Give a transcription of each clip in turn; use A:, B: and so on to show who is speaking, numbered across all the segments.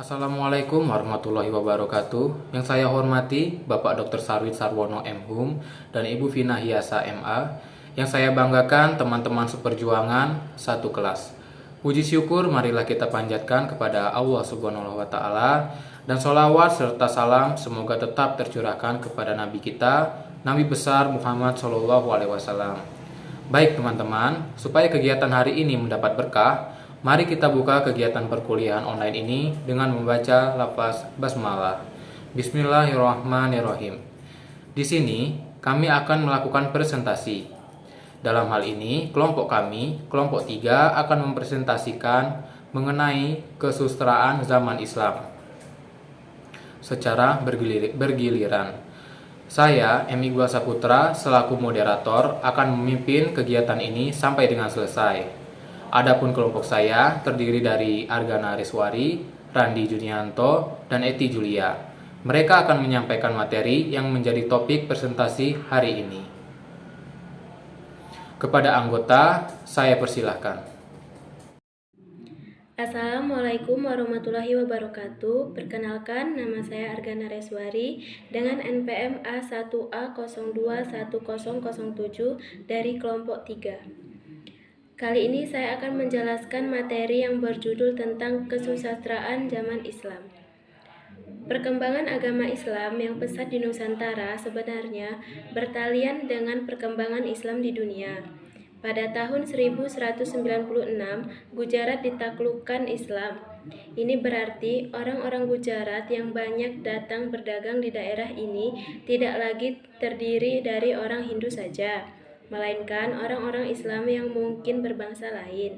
A: Assalamualaikum warahmatullahi wabarakatuh. Yang saya hormati Bapak Dr. Sarwit Sarwono M.Hum dan Ibu Vina Hiasa M.A. Yang saya banggakan teman-teman seperjuangan satu kelas. Puji syukur marilah kita panjatkan kepada Allah Subhanahu wa taala dan sholawat serta salam semoga tetap tercurahkan kepada Nabi kita, Nabi besar Muhammad Shallallahu alaihi wasallam. Baik teman-teman, supaya kegiatan hari ini mendapat berkah, mari kita buka kegiatan perkuliahan online ini dengan membaca lafaz basmalah. Bismillahirrahmanirrahim. Di sini kami akan melakukan presentasi. Dalam hal ini, kelompok kami, kelompok 3 akan mempresentasikan mengenai kesusastraan zaman Islam secara bergiliran. Saya, M. Iqbal Saputra, selaku moderator akan memimpin kegiatan ini sampai dengan selesai. Adapun kelompok saya terdiri dari Argana Reswari, Randi Junianto, dan Eti Julia. Mereka akan menyampaikan materi yang menjadi topik presentasi hari ini. Kepada anggota, saya persilahkan.
B: Assalamualaikum warahmatullahi wabarakatuh. Perkenalkan, nama saya Argana Reswari dengan NPM A1A021007 dari kelompok 3. Kali ini saya akan menjelaskan materi yang berjudul tentang kesusastraan zaman Islam. Perkembangan agama Islam yang pesat di Nusantara sebenarnya bertalian dengan perkembangan Islam di dunia. Pada tahun 1196, Gujarat ditaklukkan Islam. Ini berarti orang-orang Gujarat yang banyak datang berdagang di daerah ini tidak lagi terdiri dari orang Hindu saja, melainkan orang-orang Islam yang mungkin berbangsa lain.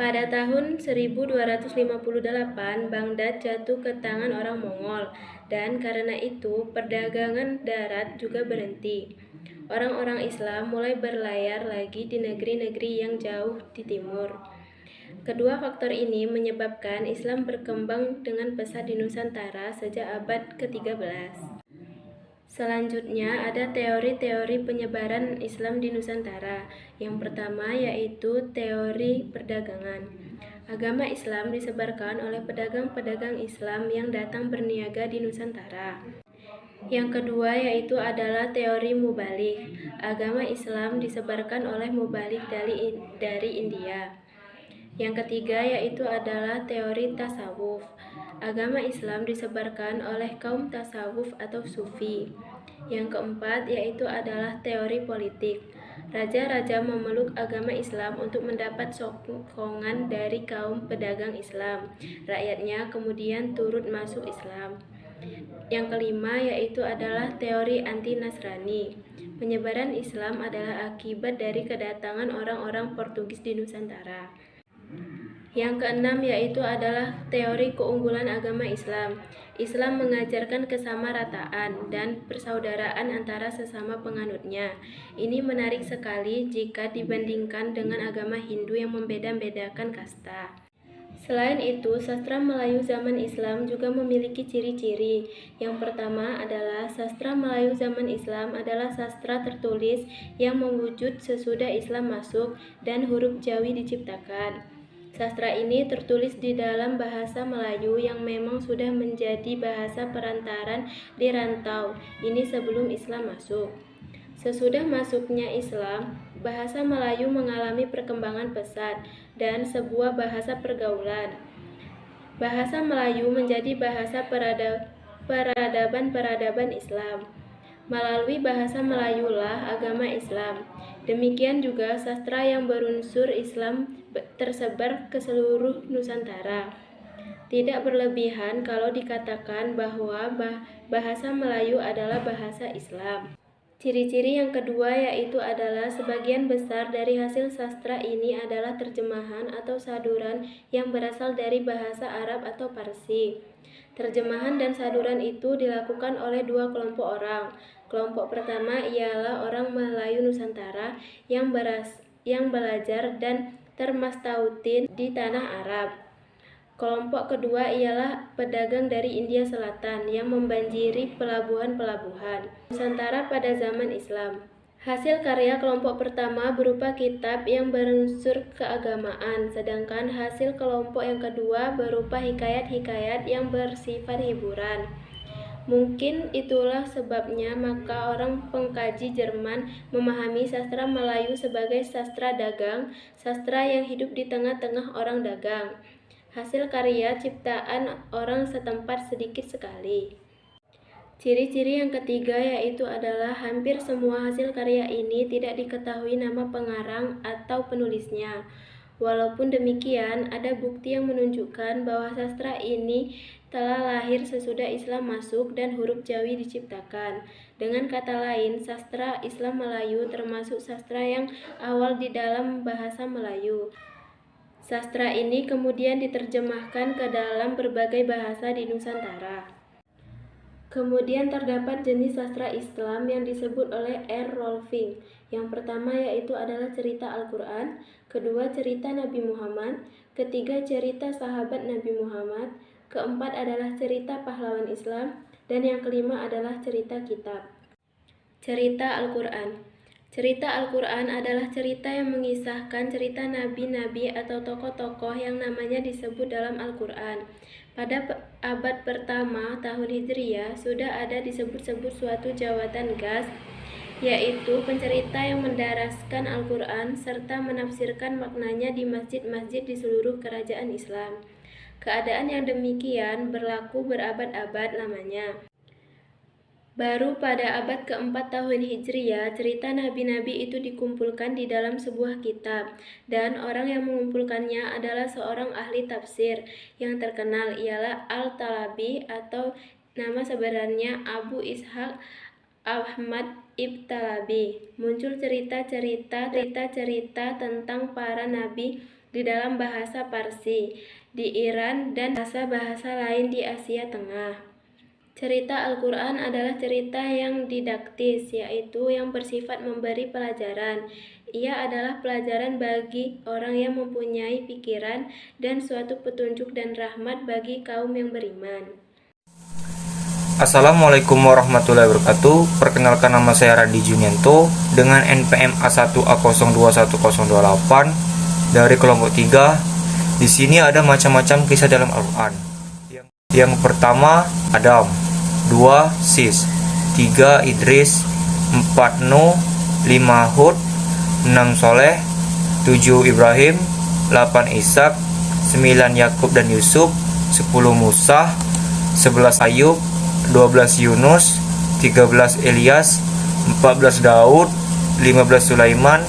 B: Pada tahun 1258, Baghdad jatuh ke tangan orang Mongol, dan karena itu perdagangan darat juga berhenti. Orang-orang Islam mulai berlayar lagi di negeri-negeri yang jauh di timur. Kedua faktor ini menyebabkan Islam berkembang dengan pesat di Nusantara sejak abad ke-13. Selanjutnya ada teori-teori penyebaran Islam di Nusantara. Yang pertama yaitu teori perdagangan. Agama Islam disebarkan oleh pedagang-pedagang Islam yang datang berniaga di Nusantara. Yang kedua yaitu adalah teori mubalik. Agama Islam disebarkan oleh mubalik dari India. Yang ketiga yaitu adalah teori tasawuf. Agama Islam disebarkan oleh kaum tasawuf atau sufi. Yang keempat yaitu adalah teori politik. Raja-raja memeluk agama Islam untuk mendapat sokongan dari kaum pedagang Islam. Rakyatnya kemudian turut masuk Islam. Yang kelima yaitu adalah teori anti-Nasrani. Penyebaran Islam adalah akibat dari kedatangan orang-orang Portugis di Nusantara. Yang keenam yaitu adalah teori keunggulan agama Islam. Islam mengajarkan kesamarataan dan persaudaraan antara sesama penganutnya. Ini menarik sekali jika dibandingkan dengan agama Hindu yang membeda-bedakan kasta. Selain itu, sastra Melayu zaman Islam juga memiliki ciri-ciri. Yang pertama adalah sastra Melayu zaman Islam adalah sastra tertulis yang mewujud sesudah Islam masuk dan huruf Jawi diciptakan. Sastra ini tertulis di dalam bahasa Melayu yang memang sudah menjadi bahasa perantaran di rantau ini sebelum Islam masuk. Sesudah masuknya Islam, bahasa Melayu mengalami perkembangan pesat dan sebuah bahasa pergaulan. Bahasa Melayu menjadi bahasa peradaban Islam. Melalui bahasa Melayulah agama Islam. Demikian juga sastra yang berunsur Islam tersebar ke seluruh Nusantara. Tidak berlebihan kalau dikatakan bahwa bahasa Melayu adalah bahasa Islam. Ciri-ciri yang kedua yaitu adalah sebagian besar dari hasil sastra ini adalah terjemahan atau saduran yang berasal dari bahasa Arab atau Parsi. Terjemahan dan saduran itu dilakukan oleh dua kelompok orang. Kelompok pertama ialah orang Melayu Nusantara yang belajar dan termastautin di tanah Arab. Kelompok kedua ialah pedagang dari India Selatan yang membanjiri pelabuhan-pelabuhan Nusantara pada zaman Islam. Hasil karya kelompok pertama berupa kitab yang berunsur keagamaan, sedangkan hasil kelompok yang kedua berupa hikayat-hikayat yang bersifat hiburan. Mungkin itulah sebabnya maka orang pengkaji Jerman memahami sastra Melayu sebagai sastra dagang, sastra yang hidup di tengah-tengah orang dagang. Hasil karya ciptaan orang setempat sedikit sekali. Ciri-ciri yang ketiga yaitu adalah hampir semua hasil karya ini tidak diketahui nama pengarang atau penulisnya. Walaupun demikian, ada bukti yang menunjukkan bahwa sastra ini telah lahir sesudah Islam masuk dan huruf Jawi diciptakan. Dengan kata lain, sastra Islam Melayu termasuk sastra yang awal di dalam bahasa Melayu. Sastra ini kemudian diterjemahkan ke dalam berbagai bahasa di Nusantara. Kemudian terdapat jenis sastra Islam yang disebut oleh R. Rolfing. Yang pertama yaitu adalah cerita Al-Quran, kedua cerita Nabi Muhammad, ketiga cerita sahabat Nabi Muhammad, keempat adalah cerita pahlawan Islam, dan yang kelima adalah cerita kitab. Cerita Al-Quran. Cerita Al-Quran adalah cerita yang mengisahkan cerita nabi-nabi atau tokoh-tokoh yang namanya disebut dalam Al-Quran. Pada abad pertama tahun Hijriyah sudah ada disebut-sebut suatu jawatan gas, yaitu pencerita yang mendaraskan Al-Quran serta menafsirkan maknanya di masjid-masjid di seluruh kerajaan Islam. Keadaan yang demikian berlaku berabad-abad lamanya. Baru pada abad keempat tahun Hijriyah, cerita nabi-nabi itu dikumpulkan di dalam sebuah kitab, dan orang yang mengumpulkannya adalah seorang ahli tafsir yang terkenal, ialah Al-Talabi atau nama sebenarnya Abu Ishaq Ahmad Ibn Talabi. Muncul cerita-cerita tentang para nabi di dalam bahasa Parsi di Iran dan bahasa-bahasa lain di Asia Tengah. Cerita Al-Quran adalah cerita yang didaktis, yaitu yang bersifat memberi pelajaran. Ia adalah pelajaran bagi orang yang mempunyai pikiran dan suatu petunjuk dan rahmat bagi kaum yang beriman.
C: Assalamualaikum warahmatullahi wabarakatuh. Perkenalkan, nama saya Randi Junianto dengan NPM A1A021028 dari kelompok 3. Di sini ada macam-macam kisah dalam Al-Quran. Yang pertama Adam, 2 Sis, 3 Idris, 4 Nuh, 5 Hud, 6 Soleh, 7 Ibrahim, 8 Ishak, 9 Yakub dan Yusuf, 10 Musa, 11 Ayub, 12 Yunus, 13 Ilyas, 14 Daud, 15 Sulaiman,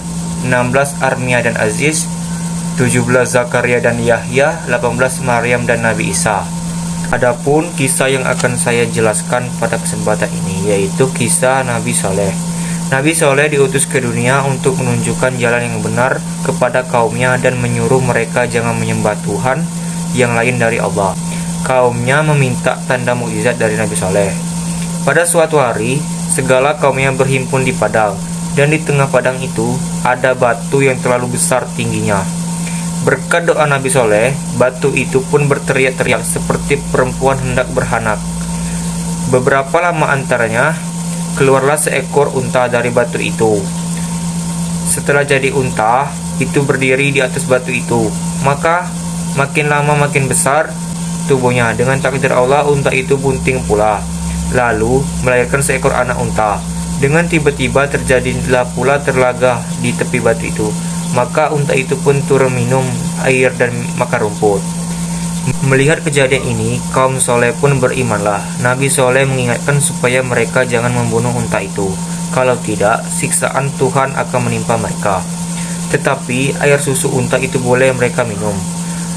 C: 16 Armia dan Aziz, 17 Zakaria dan Yahya, 18 Maryam dan Nabi Isa. Adapun kisah yang akan saya jelaskan pada kesempatan ini yaitu kisah Nabi Saleh. Nabi Saleh diutus ke dunia untuk menunjukkan jalan yang benar kepada kaumnya dan menyuruh mereka jangan menyembah Tuhan yang lain dari Allah. Kaumnya meminta tanda mukjizat dari Nabi Saleh. Pada suatu hari, segala kaumnya berhimpun di padang, dan di tengah padang itu ada batu yang terlalu besar tingginya. Berkat doa Nabi Soleh, batu itu pun berteriak-teriak seperti perempuan hendak beranak. Beberapa lama antaranya, keluarlah seekor unta dari batu itu. Setelah jadi unta, itu berdiri di atas batu itu. Maka, makin lama makin besar tubuhnya. Dengan takdir Allah, unta itu bunting pula. Lalu, melahirkan seekor anak unta. Dengan tiba-tiba terjadilah pula terlaga di tepi batu itu. Maka unta itu pun turun minum air dan makan rumput. Melihat kejadian ini, kaum soleh pun berimanlah. Nabi Soleh mengingatkan supaya mereka jangan membunuh unta itu. Kalau tidak, siksaan Tuhan akan menimpa mereka. Tetapi air susu unta itu boleh mereka minum.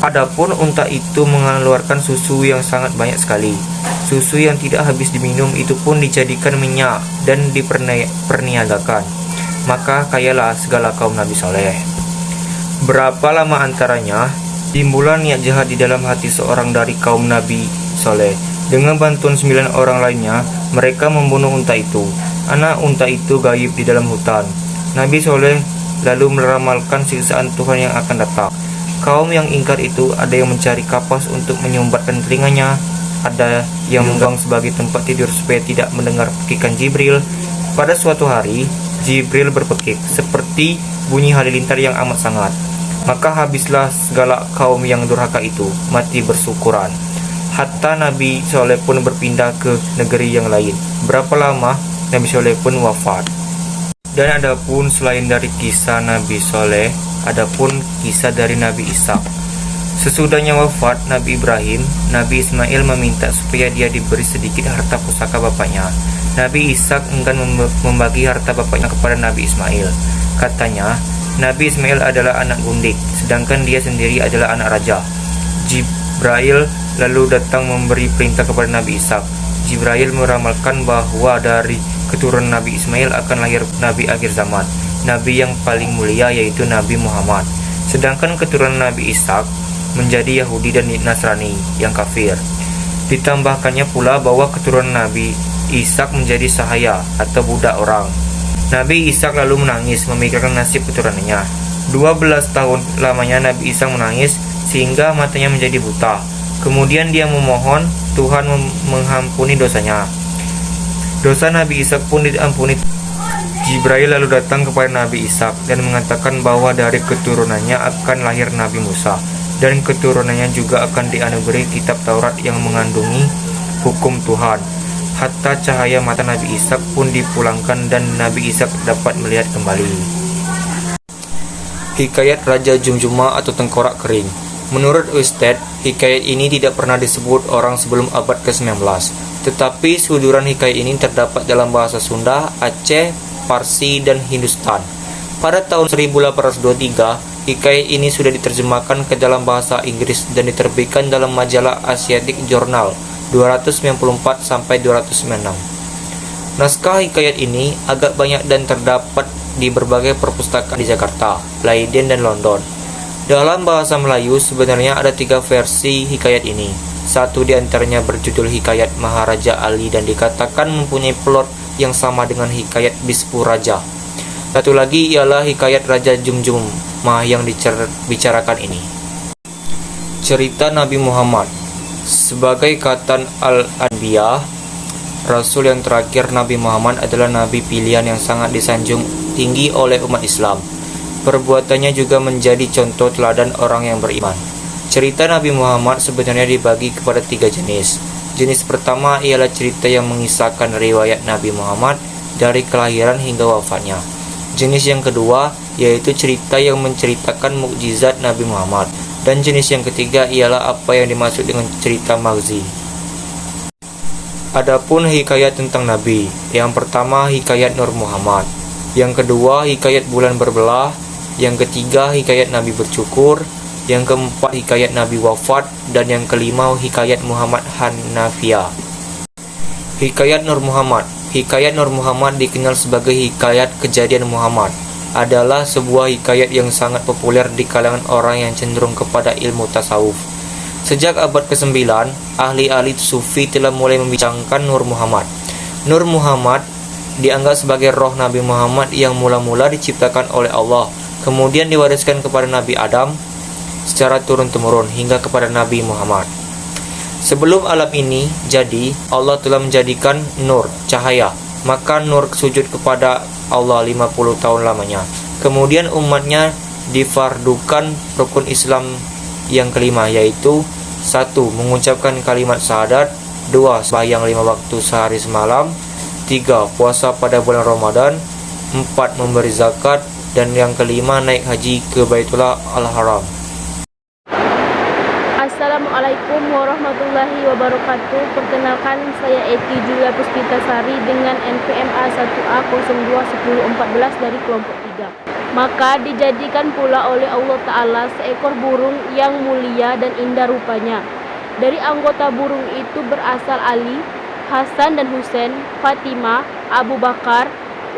C: Adapun unta itu mengeluarkan susu yang sangat banyak sekali. Susu yang tidak habis diminum itu pun dijadikan minyak dan diperniagakan. Maka kayalah segala kaum Nabi Saleh. Berapa lama antaranya, timbulan niat jahat di dalam hati seorang dari kaum Nabi Saleh. Dengan bantuan 9 orang lainnya, mereka membunuh unta itu. Anak unta itu gaib di dalam hutan. Nabi Saleh lalu meramalkan siksaan Tuhan yang akan datang. Kaum yang ingkar itu ada yang mencari kapas untuk menyumbatkan telinganya, ada yang menggang sebagai tempat tidur supaya tidak mendengar petikan Jibril. Pada suatu hari, Jibril berpekik, seperti bunyi halilintar yang amat sangat. Maka habislah segala kaum yang durhaka itu, mati bersyukuran. Hatta Nabi Soleh pun berpindah ke negeri yang lain. Berapa lama Nabi Soleh pun wafat. Dan adapun selain dari kisah Nabi Soleh, adapun kisah dari Nabi Ishak. Sesudahnya wafat Nabi Ibrahim, Nabi Ismail meminta supaya dia diberi sedikit harta pusaka bapaknya. Nabi Ishak enggan membagi harta bapaknya kepada Nabi Ismail. Katanya, Nabi Ismail adalah anak gundik, sedangkan dia sendiri adalah anak raja. Jibril lalu datang memberi perintah kepada Nabi Ishak. Jibril meramalkan bahwa dari keturunan Nabi Ismail akan lahir Nabi akhir zaman, Nabi yang paling mulia yaitu Nabi Muhammad. Sedangkan keturunan Nabi Ishak menjadi Yahudi dan Nasrani yang kafir. Ditambahkannya pula bahwa keturunan Nabi Ishak menjadi sahaya atau budak orang. Nabi Ishak lalu menangis memikirkan nasib keturunannya. 12 tahun lamanya Nabi Ishak menangis sehingga matanya menjadi buta. Kemudian dia memohon Tuhan mengampuni dosanya. Dosa Nabi Ishak pun diampuni. Jibril lalu datang kepada Nabi Ishak dan mengatakan bahwa dari keturunannya akan lahir Nabi Musa, dan keturunannya juga akan dianugerahi kitab Taurat yang mengandungi hukum Tuhan. Hatta cahaya mata Nabi Ishak pun dipulangkan dan Nabi Ishak dapat melihat kembali. Hikayat Raja Jumjuma atau Tengkorak Kering. Menurut Ustadz, hikayat ini tidak pernah disebut orang sebelum abad ke-19. Tetapi suduran hikayat ini terdapat dalam bahasa Sunda, Aceh, Parsi, dan Hindustan. Pada tahun 1823, hikayat ini sudah diterjemahkan ke dalam bahasa Inggris dan diterbitkan dalam majalah Asiatic Journal 294-296. Naskah hikayat ini agak banyak dan terdapat di berbagai perpustakaan di Jakarta, Leiden, dan London. Dalam bahasa Melayu sebenarnya ada 3 versi hikayat ini. Satu di antaranya berjudul Hikayat Maharaja Ali dan dikatakan mempunyai plot yang sama dengan hikayat Bispu Raja. Satu lagi ialah Hikayat Raja Jumjuma yang dibicarakan ini. Cerita Nabi Muhammad. Sebagai katan Al-Anbiya, Rasul yang terakhir, Nabi Muhammad adalah Nabi pilihan yang sangat disanjung tinggi oleh umat Islam. Perbuatannya juga menjadi contoh teladan orang yang beriman. Cerita Nabi Muhammad sebenarnya dibagi kepada 3 jenis. Jenis pertama ialah cerita yang mengisahkan riwayat Nabi Muhammad dari kelahiran hingga wafatnya. Jenis yang kedua yaitu cerita yang menceritakan mukjizat Nabi Muhammad. Dan jenis yang ketiga ialah apa yang dimaksud dengan cerita magzi. Adapun hikayat tentang Nabi, yang pertama hikayat Nur Muhammad, yang kedua hikayat bulan berbelah, yang ketiga hikayat Nabi bercukur, yang keempat hikayat Nabi wafat, dan yang kelima hikayat Muhammad Hanafiyah. Hikayat Nur Muhammad. Hikayat Nur Muhammad dikenal sebagai hikayat kejadian Muhammad, adalah sebuah hikayat yang sangat populer di kalangan orang yang cenderung kepada ilmu tasawuf. Sejak abad ke-9, ahli-ahli sufi telah mulai membincangkan Nur Muhammad. Nur Muhammad dianggap sebagai roh Nabi Muhammad yang mula-mula diciptakan oleh Allah, kemudian diwariskan kepada Nabi Adam secara turun-temurun hingga kepada Nabi Muhammad. Sebelum alam ini jadi, Allah telah menjadikan nur, cahaya. Maka Nur sujud kepada Allah 50 tahun lamanya. Kemudian umatnya difardukan rukun Islam yang kelima, yaitu 1. Mengucapkan kalimat syahadat, 2. Sembahyang 5 waktu sehari semalam, 3. Puasa pada bulan Ramadan, 4. Memberi zakat, dan yang kelima naik haji ke Baitullah Al-Haram.
B: Assalamualaikum warahmatullahi wabarakatuh. Perkenalkan, saya Eti Julia Puspitasari dengan NPM A1A021014 dari kelompok 3. Maka dijadikan pula oleh Allah Ta'ala seekor burung yang mulia dan indah rupanya. Dari anggota burung itu berasal Ali, Hasan dan Husain, Fatimah, Abu Bakar,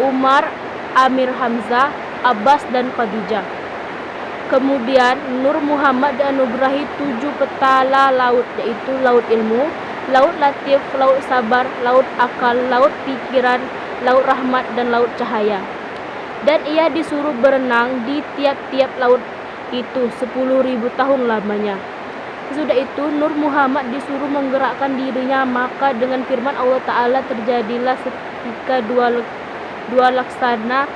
B: Umar, Amir Hamzah, Abbas dan Khadijah. Kemudian Nur Muhammad dianugerahi 7 petala laut, yaitu laut ilmu, laut latif, laut sabar, laut akal, laut pikiran, laut rahmat, dan laut cahaya. Dan ia disuruh berenang di tiap-tiap laut itu 10.000 tahun lamanya. Sesudah itu Nur Muhammad disuruh menggerakkan dirinya, maka dengan firman Allah Ta'ala terjadilah seketika 2
D: dua laksana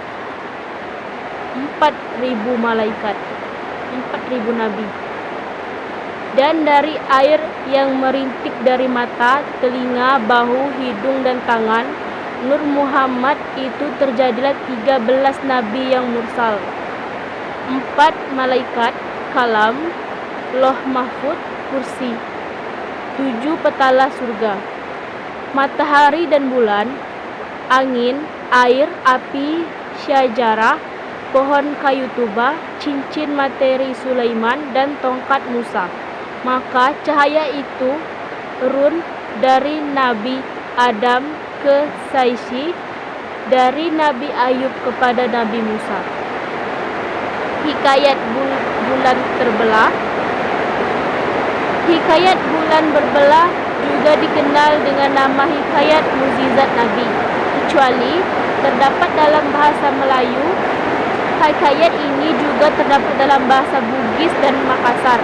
D: 4.000 malaikat, 4.000 nabi. Dan dari air yang merintik dari mata, telinga, bahu, hidung, dan tangan Nur Muhammad itu terjadilah 13 nabi yang mursal, 4 malaikat, kalam, loh mahfud, kursi, 7 petala surga, matahari dan bulan, angin, air, api, syajarah, pohon kayu tuba, cincin materi Sulaiman, dan tongkat Musa. Maka cahaya itu turun dari Nabi Adam ke Saisi, dari Nabi Ayub kepada Nabi Musa. Hikayat bulan terbelah. Hikayat bulan berbelah juga dikenal dengan nama hikayat mukjizat Nabi, kecuali terdapat dalam bahasa Melayu. Hikayat ini juga terdapat dalam bahasa Bugis dan Makassar.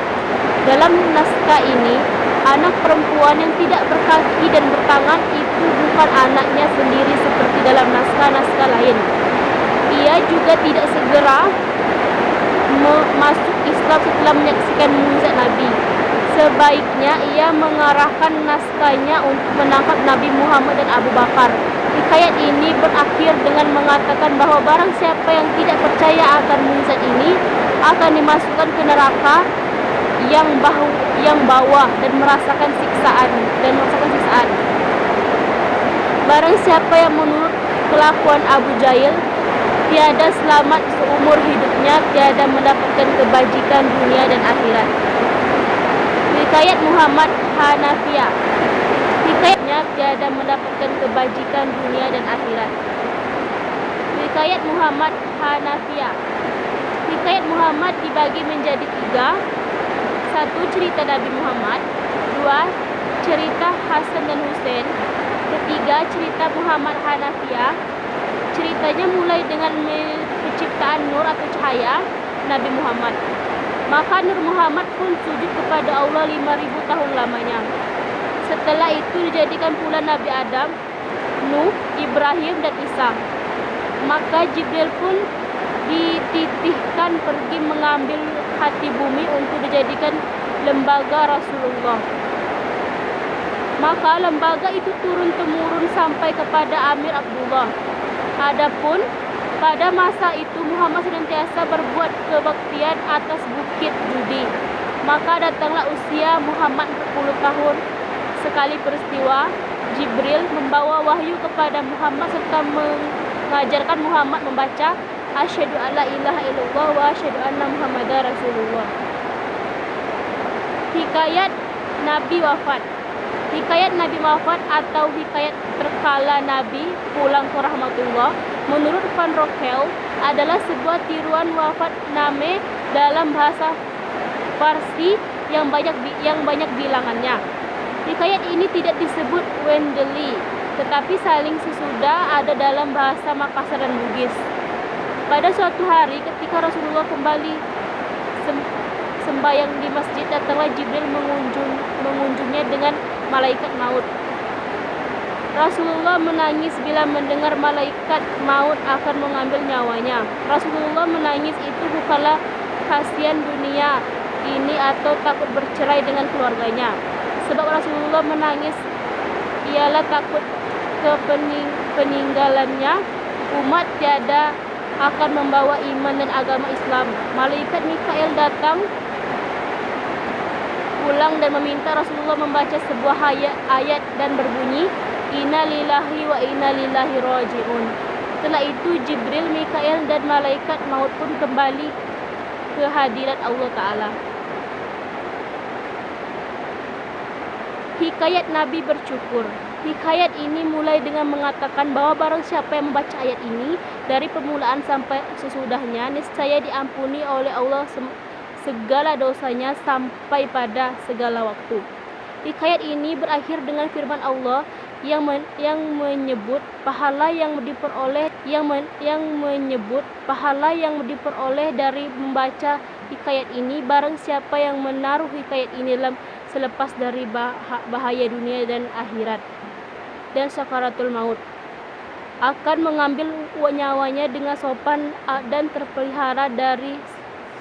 D: Dalam naskah ini, anak perempuan yang tidak berkaki dan bertangan itu bukan anaknya sendiri seperti dalam naskah-naskah lain. Ia juga tidak segera masuk Islam setelah menyaksikan mukjizat Nabi. Sebaiknya ia mengarahkan naskahnya untuk menangkap Nabi Muhammad dan Abu Bakar. Hikayat ini berakhir dengan mengatakan bahwa barang siapa yang tidak percaya akan mukjizat ini akan dimasukkan ke neraka yang bawah dan merasakan siksaan. Barang siapa yang menurut kelakuan Abu Jahil tiada selamat seumur hidupnya, tiada mendapatkan kebajikan dunia dan akhirat. Hikayat Muhammad Hanafiyah. Hikayatnya tiada mendapatkan kebajikan dunia dan akhirat. Hikayat Muhammad Hanafiyah. Hikayat Muhammad dibagi menjadi 3. 1. Cerita Nabi Muhammad. 2. Cerita Hasan dan Husain. 3. Cerita Muhammad Hanafiyah. Ceritanya mulai dengan penciptaan nur atau cahaya Nabi Muhammad. Maka Nur Muhammad pun sujud kepada Allah 5.000 tahun lamanya. Setelah itu dijadikan pula Nabi Adam, Nuh, Ibrahim, dan Isa. Maka Jibril pun dititihkan pergi mengambil hati bumi untuk dijadikan lembaga Rasulullah. Maka lembaga itu turun-temurun sampai kepada Amir Abdullah. Adapun pada masa itu Muhammad senantiasa berbuat kebaktian atas bukit Judi. Maka datanglah usia Muhammad 40 tahun. Sekali peristiwa, Jibril membawa wahyu kepada Muhammad serta mengajarkan Muhammad membaca Asyhadu alla ilaha illallah wa asyhadu anna Muhammadar Rasulullah. Hikayat Nabi wafat. Hikayat Nabi wafat atau hikayat terkala Nabi pulang ke rahmatullah menurut Van Rokel adalah sebuah tiruan wafat name dalam bahasa Farsi yang banyak bilangannya. Hikayat ini tidak disebut Wendeli, tetapi saling sesudah ada dalam bahasa Makassar dan Bugis. Pada suatu hari ketika Rasulullah kembali sembahyang di masjid, datanglah Jibril mengunjungnya dengan malaikat maut. Rasulullah menangis bila mendengar malaikat maut akan mengambil nyawanya. Rasulullah menangis itu bukanlah kasihan dunia ini atau takut bercerai dengan keluarganya. Sebab Rasulullah menangis ialah takut ke peninggalannya umat tiada akan membawa iman dan agama Islam. Malaikat Mikail datang pulang dan meminta Rasulullah membaca sebuah ayat dan berbunyi Inna lillahi wa inna ilaihi raji'un. Setelah itu Jibril, Mikail dan malaikat maut pun kembali ke hadirat Allah Ta'ala. Hikayat Nabi bercukur. Hikayat ini mulai dengan mengatakan bahwa barang siapa yang membaca ayat ini dari permulaan sampai sesudahnya, niscaya diampuni oleh Allah segala dosanya sampai pada segala waktu. Hikayat ini berakhir dengan firman Allah yang menyebut pahala yang diperoleh dari membaca hikayat ini. Barang siapa yang menaruh hikayat ini dalam selepas dari bahaya dunia dan akhirat dan sakaratul maut, akan mengambil nyawanya dengan sopan dan terpelihara dari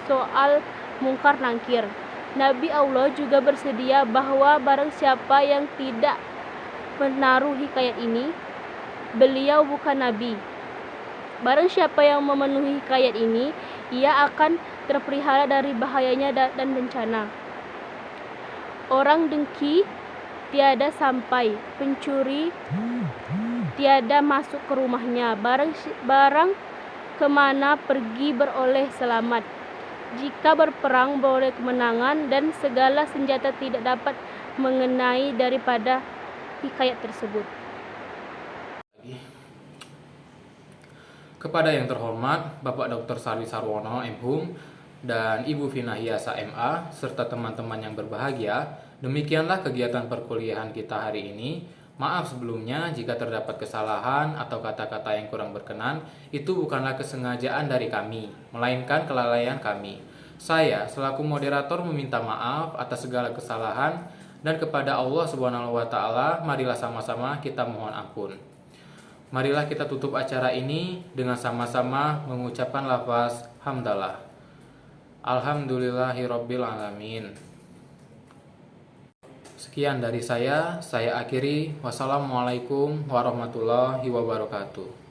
D: soal mungkar nangkir. Nabi Allah juga bersedia bahwa barang siapa yang tidak menaruh hikayat ini, beliau bukan nabi. Barang siapa yang memenuhi hikayat ini, ia akan terpelihara dari bahayanya dan bencana. Orang dengki tiada sampai, pencuri tiada masuk ke rumahnya. Barang kemana pergi beroleh selamat. Jika berperang beroleh kemenangan, dan segala senjata tidak dapat mengenai daripada hikayat tersebut.
A: Kepada yang terhormat Bapak Dr. Sarwit Sarwono M.Hum dan Ibu Finahiasa MA serta teman-teman yang berbahagia, demikianlah kegiatan perkuliahan kita hari ini. Maaf sebelumnya jika terdapat kesalahan atau kata-kata yang kurang berkenan. Itu bukanlah kesengajaan dari kami, melainkan kelalaian kami. Saya selaku moderator meminta maaf atas segala kesalahan, dan kepada Allah Subhanahu wa taala marilah sama-sama kita mohon ampun. Marilah kita tutup acara ini dengan sama-sama mengucapkan lafaz hamdalah. Alhamdulillahirabbil alamin. Sekian dari saya akhiri. Wassalamualaikum warahmatullahi wabarakatuh.